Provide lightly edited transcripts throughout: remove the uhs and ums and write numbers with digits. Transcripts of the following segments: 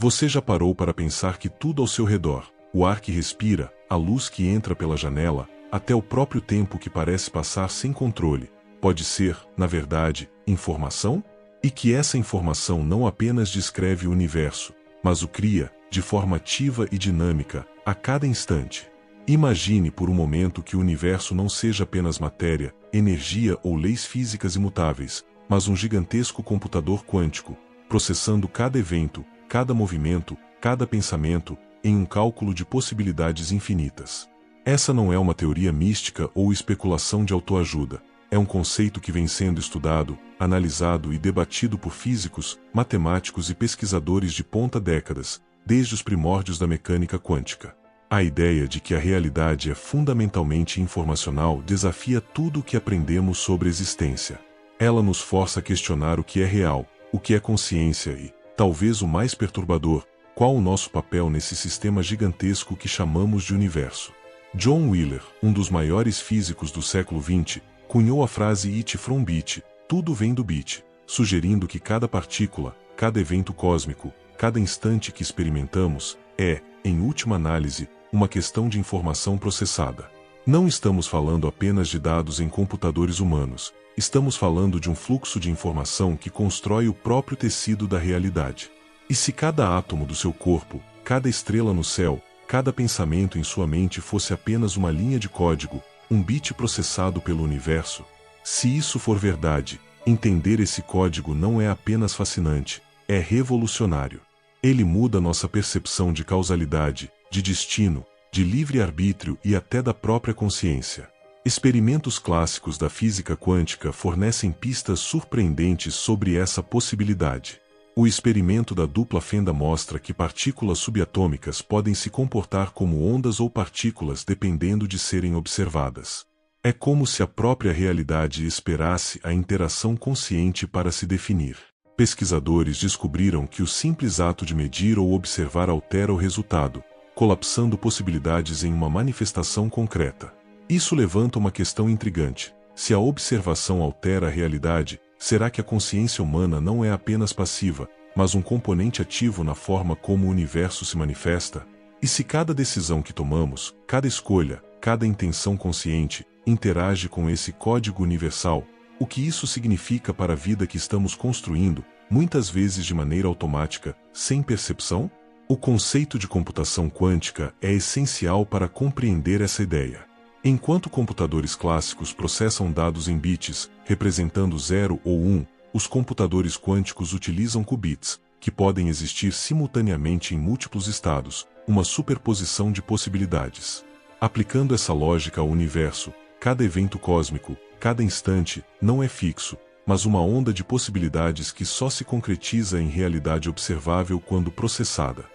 Você já parou para pensar que tudo ao seu redor, o ar que respira, a luz que entra pela janela, até o próprio tempo que parece passar sem controle, pode ser, na verdade, informação? E que essa informação não apenas descreve o universo, mas o cria, de forma ativa e dinâmica, a cada instante. Imagine por um momento que o universo não seja apenas matéria, energia ou leis físicas imutáveis, mas um gigantesco computador quântico, processando cada evento, cada movimento, cada pensamento, em um cálculo de possibilidades infinitas. Essa não é uma teoria mística ou especulação de autoajuda. É um conceito que vem sendo estudado, analisado e debatido por físicos, matemáticos e pesquisadores de ponta décadas, desde os primórdios da mecânica quântica. A ideia de que a realidade é fundamentalmente informacional desafia tudo o que aprendemos sobre a existência. Ela nos força a questionar o que é real, o que é consciência e, talvez o mais perturbador, qual o nosso papel nesse sistema gigantesco que chamamos de universo. John Wheeler, um dos maiores físicos do século XX, cunhou a frase "It from bit", tudo vem do bit, sugerindo que cada partícula, cada evento cósmico, cada instante que experimentamos, é, em última análise, uma questão de informação processada. Não estamos falando apenas de dados em computadores humanos, estamos falando de um fluxo de informação que constrói o próprio tecido da realidade. E se cada átomo do seu corpo, cada estrela no céu, cada pensamento em sua mente fosse apenas uma linha de código, um bit processado pelo universo? Se isso for verdade, entender esse código não é apenas fascinante, é revolucionário. Ele muda nossa percepção de causalidade, de destino, de livre-arbítrio e até da própria consciência. Experimentos clássicos da física quântica fornecem pistas surpreendentes sobre essa possibilidade. O experimento da dupla fenda mostra que partículas subatômicas podem se comportar como ondas ou partículas dependendo de serem observadas. É como se a própria realidade esperasse a interação consciente para se definir. Pesquisadores descobriram que o simples ato de medir ou observar altera o resultado, colapsando possibilidades em uma manifestação concreta. Isso levanta uma questão intrigante. Se a observação altera a realidade, será que a consciência humana não é apenas passiva, mas um componente ativo na forma como o universo se manifesta? E se cada decisão que tomamos, cada escolha, cada intenção consciente, interage com esse código universal, o que isso significa para a vida que estamos construindo, muitas vezes de maneira automática, sem percepção? O conceito de computação quântica é essencial para compreender essa ideia. Enquanto computadores clássicos processam dados em bits, representando 0 ou 1, os computadores quânticos utilizam qubits, que podem existir simultaneamente em múltiplos estados, uma superposição de possibilidades. Aplicando essa lógica ao universo, cada evento cósmico, cada instante, não é fixo, mas uma onda de possibilidades que só se concretiza em realidade observável quando processada.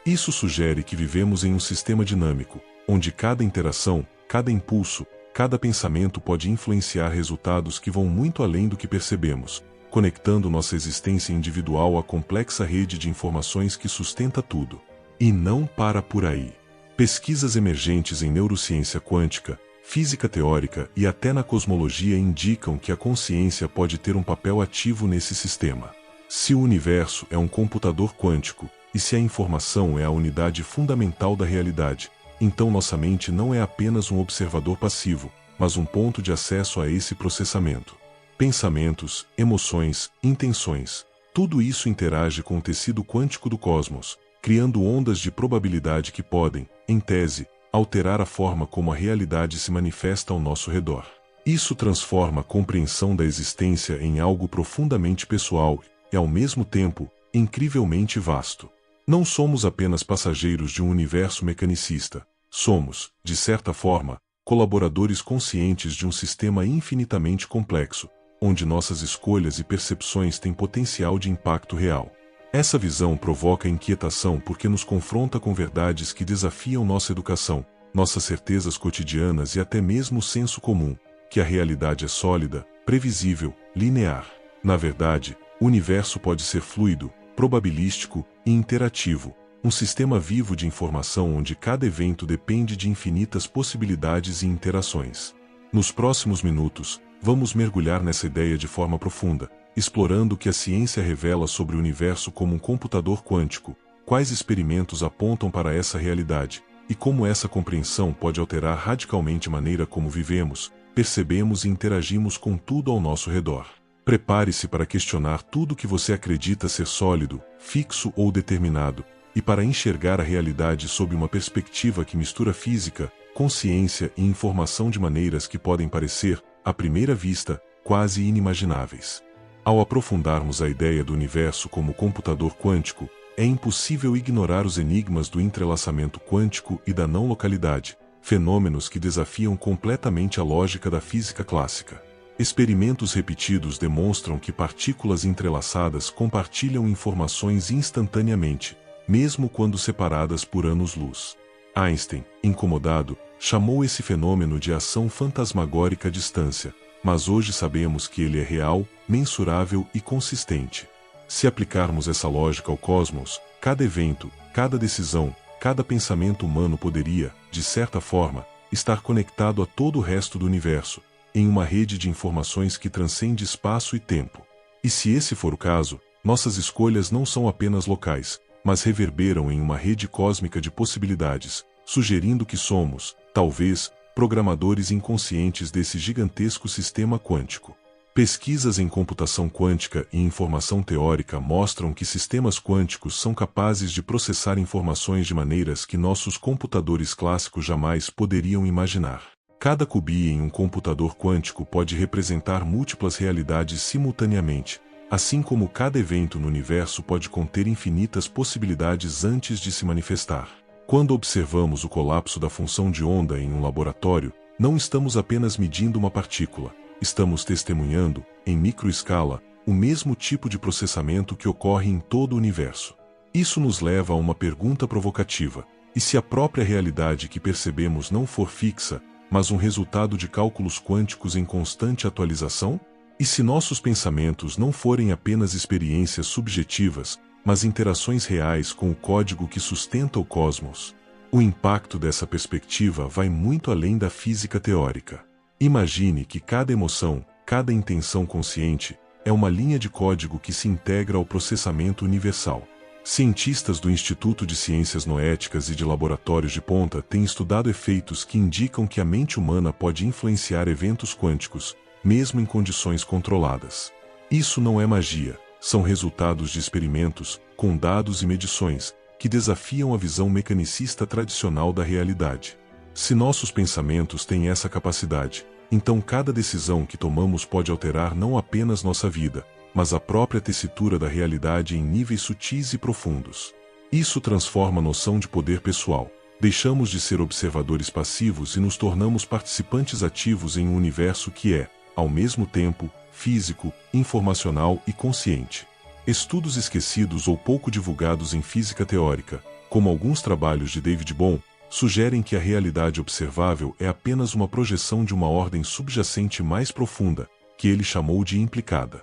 Isso sugere que vivemos em um sistema dinâmico, onde cada interação, cada impulso, cada pensamento pode influenciar resultados que vão muito além do que percebemos, conectando nossa existência individual à complexa rede de informações que sustenta tudo. E não para por aí. Pesquisas emergentes em neurociência quântica, física teórica e até na cosmologia indicam que a consciência pode ter um papel ativo nesse sistema. Se o universo é um computador quântico, e se a informação é a unidade fundamental da realidade, então nossa mente não é apenas um observador passivo, mas um ponto de acesso a esse processamento. Pensamentos, emoções, intenções, tudo isso interage com o tecido quântico do cosmos, criando ondas de probabilidade que podem, em tese, alterar a forma como a realidade se manifesta ao nosso redor. Isso transforma a compreensão da existência em algo profundamente pessoal e, ao mesmo tempo, incrivelmente vasto. Não somos apenas passageiros de um universo mecanicista. Somos, de certa forma, colaboradores conscientes de um sistema infinitamente complexo, onde nossas escolhas e percepções têm potencial de impacto real. Essa visão provoca inquietação porque nos confronta com verdades que desafiam nossa educação, nossas certezas cotidianas e até mesmo o senso comum, que a realidade é sólida, previsível, linear. Na verdade, o universo pode ser fluido, probabilístico e interativo, um sistema vivo de informação onde cada evento depende de infinitas possibilidades e interações. Nos próximos minutos, vamos mergulhar nessa ideia de forma profunda, explorando o que a ciência revela sobre o universo como um computador quântico, quais experimentos apontam para essa realidade, e como essa compreensão pode alterar radicalmente a maneira como vivemos, percebemos e interagimos com tudo ao nosso redor. Prepare-se para questionar tudo que você acredita ser sólido, fixo ou determinado, e para enxergar a realidade sob uma perspectiva que mistura física, consciência e informação de maneiras que podem parecer, à primeira vista, quase inimagináveis. Ao aprofundarmos a ideia do universo como computador quântico, é impossível ignorar os enigmas do entrelaçamento quântico e da não-localidade, fenômenos que desafiam completamente a lógica da física clássica. Experimentos repetidos demonstram que partículas entrelaçadas compartilham informações instantaneamente, mesmo quando separadas por anos-luz. Einstein, incomodado, chamou esse fenômeno de ação fantasmagórica à distância, mas hoje sabemos que ele é real, mensurável e consistente. Se aplicarmos essa lógica ao cosmos, cada evento, cada decisão, cada pensamento humano poderia, de certa forma, estar conectado a todo o resto do universo, em uma rede de informações que transcende espaço e tempo. E se esse for o caso, nossas escolhas não são apenas locais, mas reverberam em uma rede cósmica de possibilidades, sugerindo que somos, talvez, programadores inconscientes desse gigantesco sistema quântico. Pesquisas em computação quântica e informação teórica mostram que sistemas quânticos são capazes de processar informações de maneiras que nossos computadores clássicos jamais poderiam imaginar. Cada qubit em um computador quântico pode representar múltiplas realidades simultaneamente, assim como cada evento no universo pode conter infinitas possibilidades antes de se manifestar. Quando observamos o colapso da função de onda em um laboratório, não estamos apenas medindo uma partícula, estamos testemunhando, em microescala, o mesmo tipo de processamento que ocorre em todo o universo. Isso nos leva a uma pergunta provocativa: e se a própria realidade que percebemos não for fixa, mas um resultado de cálculos quânticos em constante atualização? E se nossos pensamentos não forem apenas experiências subjetivas, mas interações reais com o código que sustenta o cosmos? O impacto dessa perspectiva vai muito além da física teórica. Imagine que cada emoção, cada intenção consciente, é uma linha de código que se integra ao processamento universal. Cientistas do Instituto de Ciências Noéticas e de laboratórios de ponta têm estudado efeitos que indicam que a mente humana pode influenciar eventos quânticos, mesmo em condições controladas. Isso não é magia, são resultados de experimentos, com dados e medições, que desafiam a visão mecanicista tradicional da realidade. Se nossos pensamentos têm essa capacidade, então cada decisão que tomamos pode alterar não apenas nossa vida, mas a própria tessitura da realidade em níveis sutis e profundos. Isso transforma a noção de poder pessoal. Deixamos de ser observadores passivos e nos tornamos participantes ativos em um universo que é, ao mesmo tempo, físico, informacional e consciente. Estudos esquecidos ou pouco divulgados em física teórica, como alguns trabalhos de David Bohm, sugerem que a realidade observável é apenas uma projeção de uma ordem subjacente mais profunda, que ele chamou de implicada.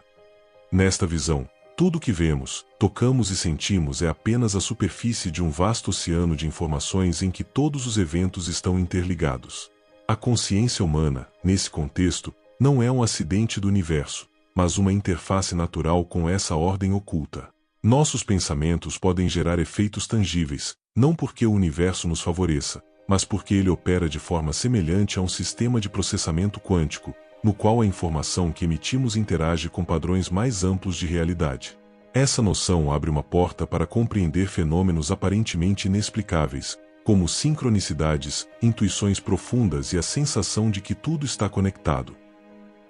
Nesta visão, tudo o que vemos, tocamos e sentimos é apenas a superfície de um vasto oceano de informações em que todos os eventos estão interligados. A consciência humana, nesse contexto, não é um acidente do universo, mas uma interface natural com essa ordem oculta. Nossos pensamentos podem gerar efeitos tangíveis, não porque o universo nos favoreça, mas porque ele opera de forma semelhante a um sistema de processamento quântico, no qual a informação que emitimos interage com padrões mais amplos de realidade. Essa noção abre uma porta para compreender fenômenos aparentemente inexplicáveis, como sincronicidades, intuições profundas e a sensação de que tudo está conectado.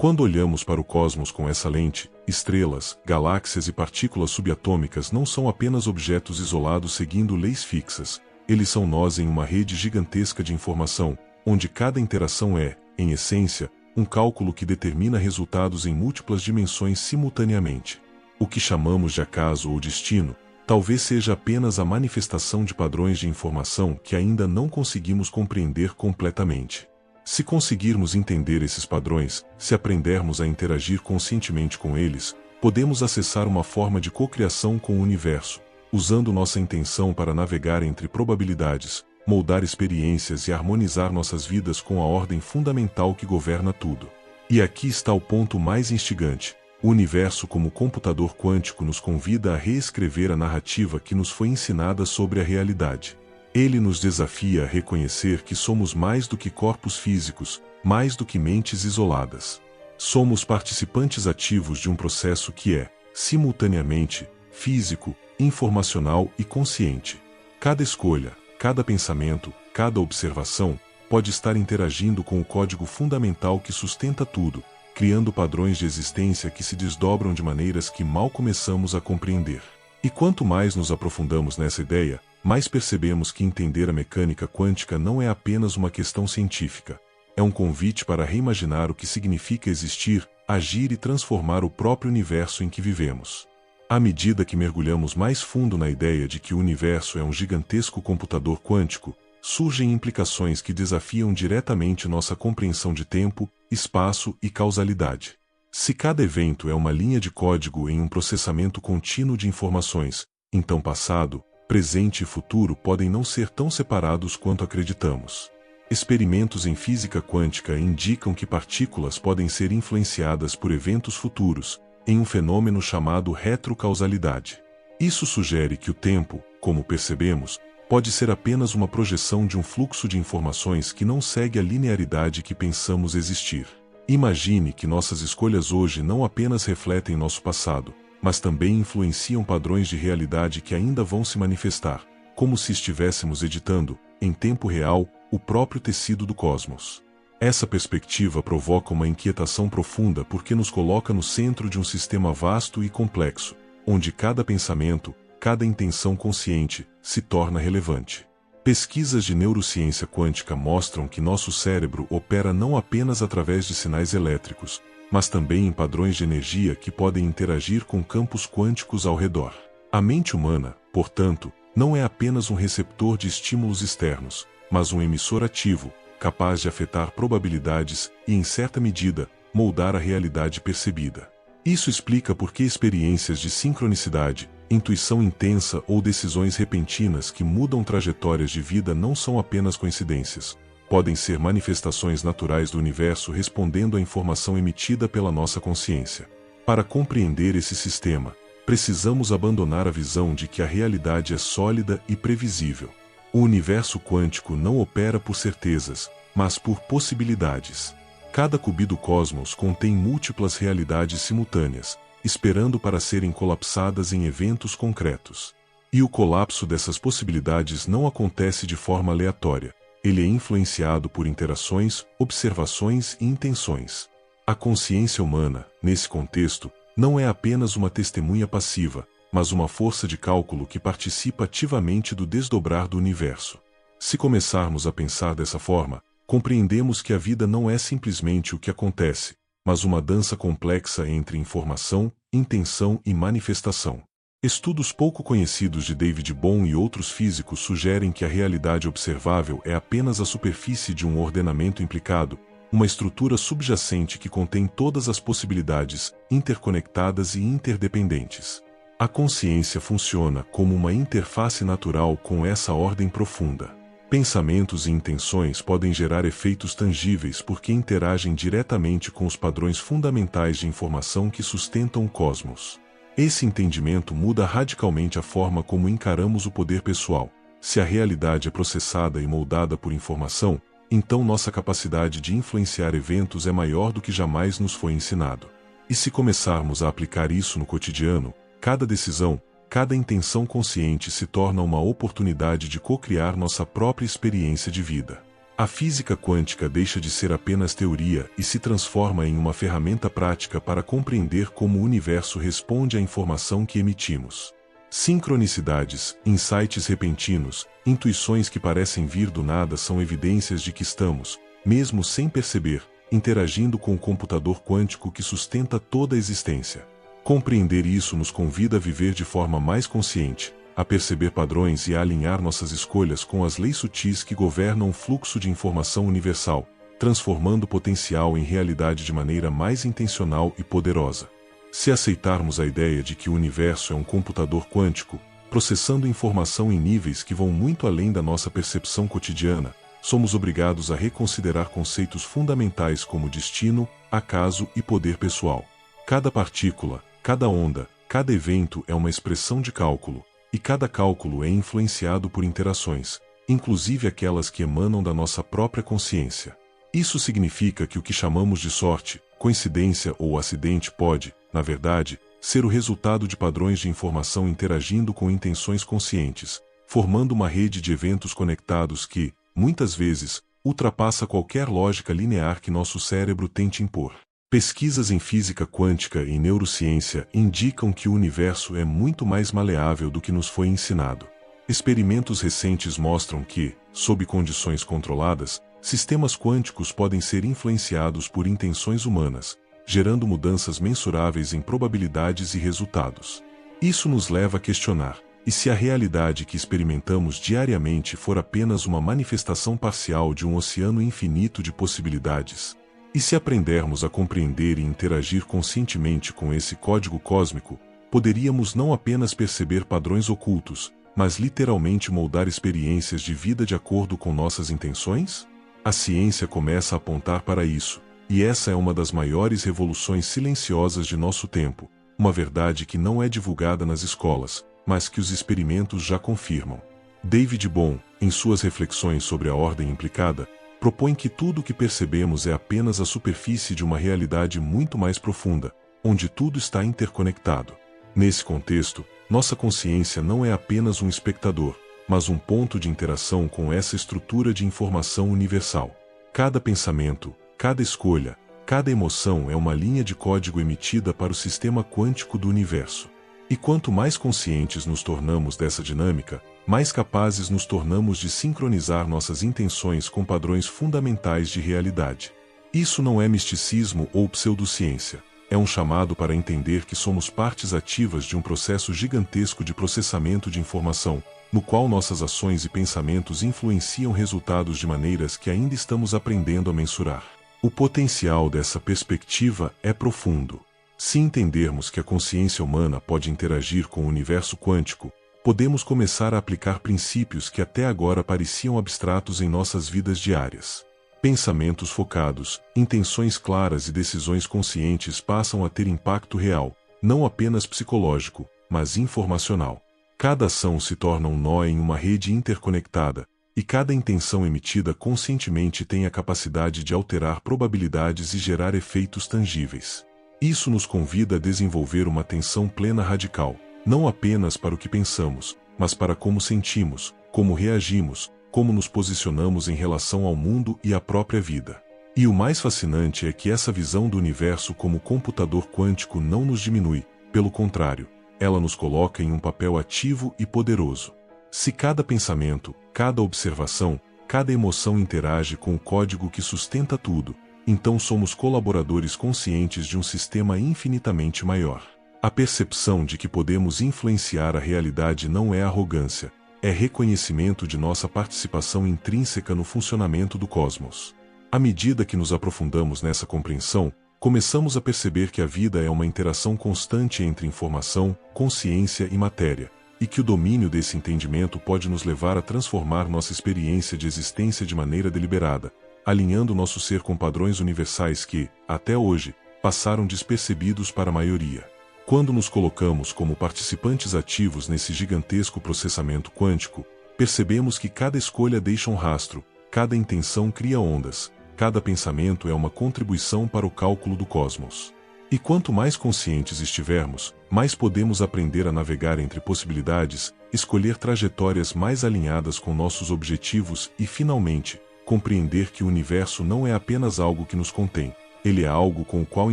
Quando olhamos para o cosmos com essa lente, estrelas, galáxias e partículas subatômicas não são apenas objetos isolados seguindo leis fixas, eles são nós em uma rede gigantesca de informação, onde cada interação é, em essência, um cálculo que determina resultados em múltiplas dimensões simultaneamente. O que chamamos de acaso ou destino, talvez seja apenas a manifestação de padrões de informação que ainda não conseguimos compreender completamente. Se conseguirmos entender esses padrões, se aprendermos a interagir conscientemente com eles, podemos acessar uma forma de cocriação com o universo, usando nossa intenção para navegar entre probabilidades, moldar experiências e harmonizar nossas vidas com a ordem fundamental que governa tudo. E aqui está o ponto mais instigante. O universo como computador quântico nos convida a reescrever a narrativa que nos foi ensinada sobre a realidade. Ele nos desafia a reconhecer que somos mais do que corpos físicos, mais do que mentes isoladas. Somos participantes ativos de um processo que é, simultaneamente, físico, informacional e consciente. Cada escolha, cada pensamento, cada observação, pode estar interagindo com o código fundamental que sustenta tudo, criando padrões de existência que se desdobram de maneiras que mal começamos a compreender. E quanto mais nos aprofundamos nessa ideia, mais percebemos que entender a mecânica quântica não é apenas uma questão científica. É um convite para reimaginar o que significa existir, agir e transformar o próprio universo em que vivemos. À medida que mergulhamos mais fundo na ideia de que o universo é um gigantesco computador quântico, surgem implicações que desafiam diretamente nossa compreensão de tempo, espaço e causalidade. Se cada evento é uma linha de código em um processamento contínuo de informações, então passado, presente e futuro podem não ser tão separados quanto acreditamos. Experimentos em física quântica indicam que partículas podem ser influenciadas por eventos futuros, em um fenômeno chamado retrocausalidade. Isso sugere que o tempo, como percebemos, pode ser apenas uma projeção de um fluxo de informações que não segue a linearidade que pensamos existir. Imagine que nossas escolhas hoje não apenas refletem nosso passado, mas também influenciam padrões de realidade que ainda vão se manifestar, como se estivéssemos editando, em tempo real, o próprio tecido do cosmos. Essa perspectiva provoca uma inquietação profunda porque nos coloca no centro de um sistema vasto e complexo, onde cada pensamento, cada intenção consciente, se torna relevante. Pesquisas de neurociência quântica mostram que nosso cérebro opera não apenas através de sinais elétricos, mas também em padrões de energia que podem interagir com campos quânticos ao redor. A mente humana, portanto, não é apenas um receptor de estímulos externos, mas um emissor ativo, capaz de afetar probabilidades e, em certa medida, moldar a realidade percebida. Isso explica por que experiências de sincronicidade, intuição intensa ou decisões repentinas que mudam trajetórias de vida não são apenas coincidências. Podem ser manifestações naturais do universo respondendo à informação emitida pela nossa consciência. Para compreender esse sistema, precisamos abandonar a visão de que a realidade é sólida e previsível. O universo quântico não opera por certezas, mas por possibilidades. Cada cubi do cosmos contém múltiplas realidades simultâneas, esperando para serem colapsadas em eventos concretos. E o colapso dessas possibilidades não acontece de forma aleatória. Ele é influenciado por interações, observações e intenções. A consciência humana, nesse contexto, não é apenas uma testemunha passiva, mas uma força de cálculo que participa ativamente do desdobrar do universo. Se começarmos a pensar dessa forma, compreendemos que a vida não é simplesmente o que acontece, mas uma dança complexa entre informação, intenção e manifestação. Estudos pouco conhecidos de David Bohm e outros físicos sugerem que a realidade observável é apenas a superfície de um ordenamento implicado, uma estrutura subjacente que contém todas as possibilidades, interconectadas e interdependentes. A consciência funciona como uma interface natural com essa ordem profunda. Pensamentos e intenções podem gerar efeitos tangíveis porque interagem diretamente com os padrões fundamentais de informação que sustentam o cosmos. Esse entendimento muda radicalmente a forma como encaramos o poder pessoal. Se a realidade é processada e moldada por informação, então nossa capacidade de influenciar eventos é maior do que jamais nos foi ensinado. E se começarmos a aplicar isso no cotidiano, cada decisão, cada intenção consciente se torna uma oportunidade de co-criar nossa própria experiência de vida. A física quântica deixa de ser apenas teoria e se transforma em uma ferramenta prática para compreender como o universo responde à informação que emitimos. Sincronicidades, insights repentinos, intuições que parecem vir do nada são evidências de que estamos, mesmo sem perceber, interagindo com o computador quântico que sustenta toda a existência. Compreender isso nos convida a viver de forma mais consciente, a perceber padrões e a alinhar nossas escolhas com as leis sutis que governam o fluxo de informação universal, transformando o potencial em realidade de maneira mais intencional e poderosa. Se aceitarmos a ideia de que o universo é um computador quântico, processando informação em níveis que vão muito além da nossa percepção cotidiana, somos obrigados a reconsiderar conceitos fundamentais como destino, acaso e poder pessoal. Cada partícula, cada onda, cada evento é uma expressão de cálculo, e cada cálculo é influenciado por interações, inclusive aquelas que emanam da nossa própria consciência. Isso significa que o que chamamos de sorte, coincidência ou acidente pode, na verdade, ser o resultado de padrões de informação interagindo com intenções conscientes, formando uma rede de eventos conectados que, muitas vezes, ultrapassa qualquer lógica linear que nosso cérebro tente impor. Pesquisas em física quântica e neurociência indicam que o universo é muito mais maleável do que nos foi ensinado. Experimentos recentes mostram que, sob condições controladas, sistemas quânticos podem ser influenciados por intenções humanas, gerando mudanças mensuráveis em probabilidades e resultados. Isso nos leva a questionar: e se a realidade que experimentamos diariamente for apenas uma manifestação parcial de um oceano infinito de possibilidades? E se aprendermos a compreender e interagir conscientemente com esse código cósmico, poderíamos não apenas perceber padrões ocultos, mas literalmente moldar experiências de vida de acordo com nossas intenções? A ciência começa a apontar para isso, e essa é uma das maiores revoluções silenciosas de nosso tempo, uma verdade que não é divulgada nas escolas, mas que os experimentos já confirmam. David Bohm, em suas reflexões sobre a ordem implicada, propõe que tudo o que percebemos é apenas a superfície de uma realidade muito mais profunda, onde tudo está interconectado. Nesse contexto, nossa consciência não é apenas um espectador, mas um ponto de interação com essa estrutura de informação universal. Cada pensamento, cada escolha, cada emoção é uma linha de código emitida para o sistema quântico do universo. E quanto mais conscientes nos tornamos dessa dinâmica, mais capazes nos tornamos de sincronizar nossas intenções com padrões fundamentais de realidade. Isso não é misticismo ou pseudociência. É um chamado para entender que somos partes ativas de um processo gigantesco de processamento de informação, no qual nossas ações e pensamentos influenciam resultados de maneiras que ainda estamos aprendendo a mensurar. O potencial dessa perspectiva é profundo. Se entendermos que a consciência humana pode interagir com o universo quântico, podemos começar a aplicar princípios que até agora pareciam abstratos em nossas vidas diárias. Pensamentos focados, intenções claras e decisões conscientes passam a ter impacto real, não apenas psicológico, mas informacional. Cada ação se torna um nó em uma rede interconectada, e cada intenção emitida conscientemente tem a capacidade de alterar probabilidades e gerar efeitos tangíveis. Isso nos convida a desenvolver uma atenção plena radical, não apenas para o que pensamos, mas para como sentimos, como reagimos, como nos posicionamos em relação ao mundo e à própria vida. E o mais fascinante é que essa visão do universo como computador quântico não nos diminui, pelo contrário, ela nos coloca em um papel ativo e poderoso. Se cada pensamento, cada observação, cada emoção interage com o código que sustenta tudo, então somos colaboradores conscientes de um sistema infinitamente maior. A percepção de que podemos influenciar a realidade não é arrogância, é reconhecimento de nossa participação intrínseca no funcionamento do cosmos. À medida que nos aprofundamos nessa compreensão, começamos a perceber que a vida é uma interação constante entre informação, consciência e matéria, e que o domínio desse entendimento pode nos levar a transformar nossa experiência de existência de maneira deliberada, alinhando nosso ser com padrões universais que, até hoje, passaram despercebidos para a maioria. Quando nos colocamos como participantes ativos nesse gigantesco processamento quântico, percebemos que cada escolha deixa um rastro, cada intenção cria ondas, cada pensamento é uma contribuição para o cálculo do cosmos. E quanto mais conscientes estivermos, mais podemos aprender a navegar entre possibilidades, escolher trajetórias mais alinhadas com nossos objetivos e, finalmente, compreender que o universo não é apenas algo que nos contém, ele é algo com o qual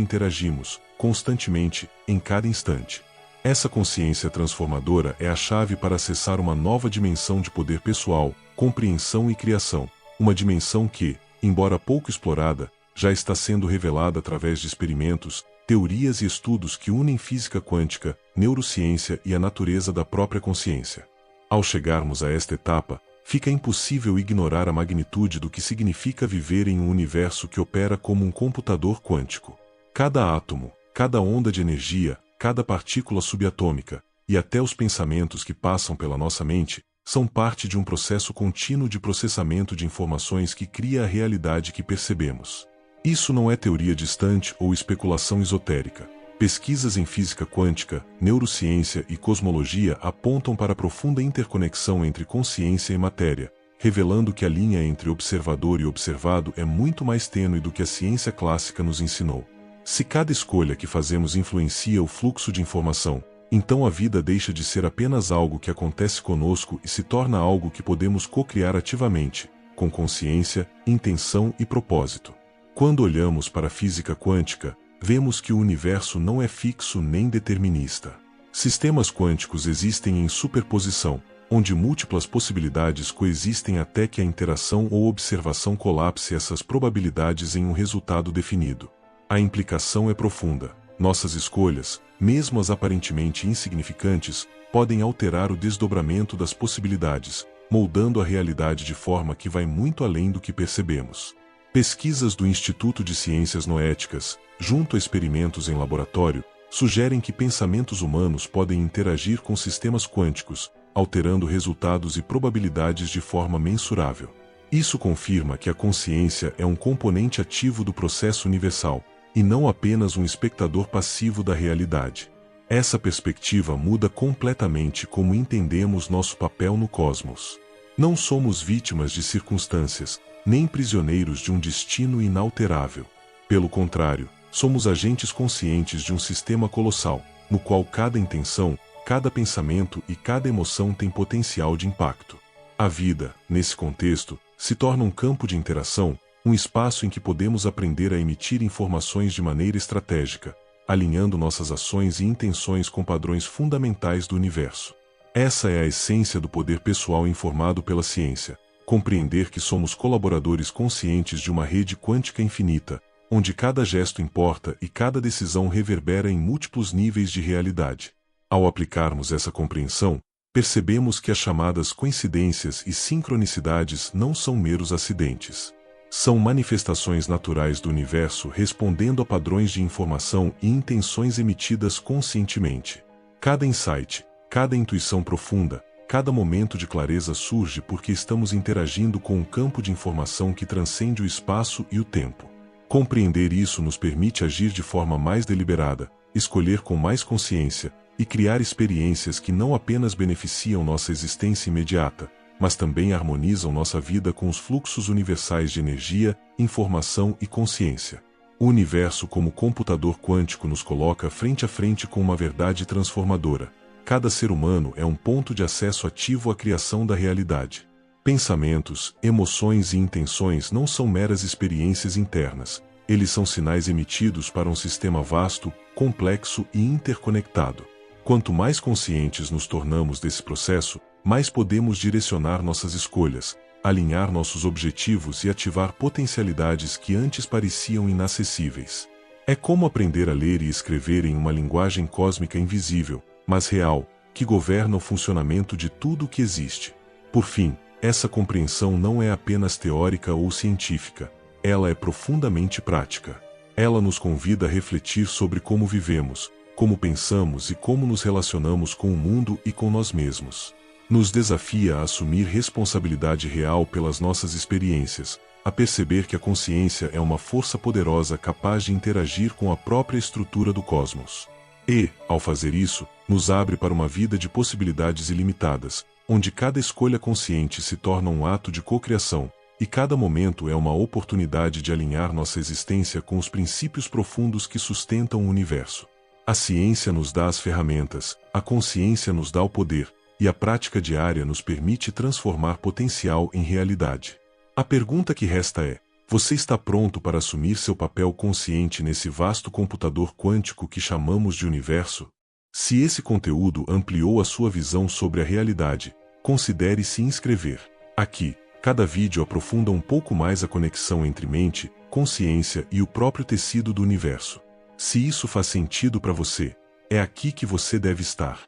interagimos, constantemente, em cada instante. Essa consciência transformadora é a chave para acessar uma nova dimensão de poder pessoal, compreensão e criação, uma dimensão que, embora pouco explorada, já está sendo revelada através de experimentos, teorias e estudos que unem física quântica, neurociência e a natureza da própria consciência. Ao chegarmos a esta etapa, fica impossível ignorar a magnitude do que significa viver em um universo que opera como um computador quântico. Cada átomo, cada onda de energia, cada partícula subatômica, e até os pensamentos que passam pela nossa mente, são parte de um processo contínuo de processamento de informações que cria a realidade que percebemos. Isso não é teoria distante ou especulação esotérica. Pesquisas em física quântica, neurociência e cosmologia apontam para a profunda interconexão entre consciência e matéria, revelando que a linha entre observador e observado é muito mais tênue do que a ciência clássica nos ensinou. Se cada escolha que fazemos influencia o fluxo de informação, então a vida deixa de ser apenas algo que acontece conosco e se torna algo que podemos co-criar ativamente, com consciência, intenção e propósito. Quando olhamos para a física quântica, vemos que o universo não é fixo nem determinista. Sistemas quânticos existem em superposição, onde múltiplas possibilidades coexistem até que a interação ou observação colapse essas probabilidades em um resultado definido. A implicação é profunda. Nossas escolhas, mesmo as aparentemente insignificantes, podem alterar o desdobramento das possibilidades, moldando a realidade de forma que vai muito além do que percebemos. Pesquisas do Instituto de Ciências Noéticas, junto a experimentos em laboratório, sugerem que pensamentos humanos podem interagir com sistemas quânticos, alterando resultados e probabilidades de forma mensurável. Isso confirma que a consciência é um componente ativo do processo universal, e não apenas um espectador passivo da realidade. Essa perspectiva muda completamente como entendemos nosso papel no cosmos. Não somos vítimas de circunstâncias, nem prisioneiros de um destino inalterável. Pelo contrário, somos agentes conscientes de um sistema colossal, no qual cada intenção, cada pensamento e cada emoção tem potencial de impacto. A vida, nesse contexto, se torna um campo de interação, um espaço em que podemos aprender a emitir informações de maneira estratégica, alinhando nossas ações e intenções com padrões fundamentais do universo. Essa é a essência do poder pessoal informado pela ciência, compreender que somos colaboradores conscientes de uma rede quântica infinita, onde cada gesto importa e cada decisão reverbera em múltiplos níveis de realidade. Ao aplicarmos essa compreensão, percebemos que as chamadas coincidências e sincronicidades não são meros acidentes. São manifestações naturais do universo respondendo a padrões de informação e intenções emitidas conscientemente. Cada insight, cada intuição profunda, cada momento de clareza surge porque estamos interagindo com um campo de informação que transcende o espaço e o tempo. Compreender isso nos permite agir de forma mais deliberada, escolher com mais consciência e criar experiências que não apenas beneficiam nossa existência imediata, mas também harmonizam nossa vida com os fluxos universais de energia, informação e consciência. O universo como computador quântico nos coloca frente a frente com uma verdade transformadora. Cada ser humano é um ponto de acesso ativo à criação da realidade. Pensamentos, emoções e intenções não são meras experiências internas, eles são sinais emitidos para um sistema vasto, complexo e interconectado. Quanto mais conscientes nos tornamos desse processo, mais podemos direcionar nossas escolhas, alinhar nossos objetivos e ativar potencialidades que antes pareciam inacessíveis. É como aprender a ler e escrever em uma linguagem cósmica invisível, mas real, que governa o funcionamento de tudo o que existe. Por fim, essa compreensão não é apenas teórica ou científica, ela é profundamente prática. Ela nos convida a refletir sobre como vivemos, como pensamos e como nos relacionamos com o mundo e com nós mesmos. Nos desafia a assumir responsabilidade real pelas nossas experiências, a perceber que a consciência é uma força poderosa capaz de interagir com a própria estrutura do cosmos. E, ao fazer isso, nos abre para uma vida de possibilidades ilimitadas, onde cada escolha consciente se torna um ato de cocriação, e cada momento é uma oportunidade de alinhar nossa existência com os princípios profundos que sustentam o universo. A ciência nos dá as ferramentas, a consciência nos dá o poder, e a prática diária nos permite transformar potencial em realidade. A pergunta que resta é: você está pronto para assumir seu papel consciente nesse vasto computador quântico que chamamos de universo? Se esse conteúdo ampliou a sua visão sobre a realidade, considere se inscrever. Aqui, cada vídeo aprofunda um pouco mais a conexão entre mente, consciência e o próprio tecido do universo. Se isso faz sentido para você, é aqui que você deve estar.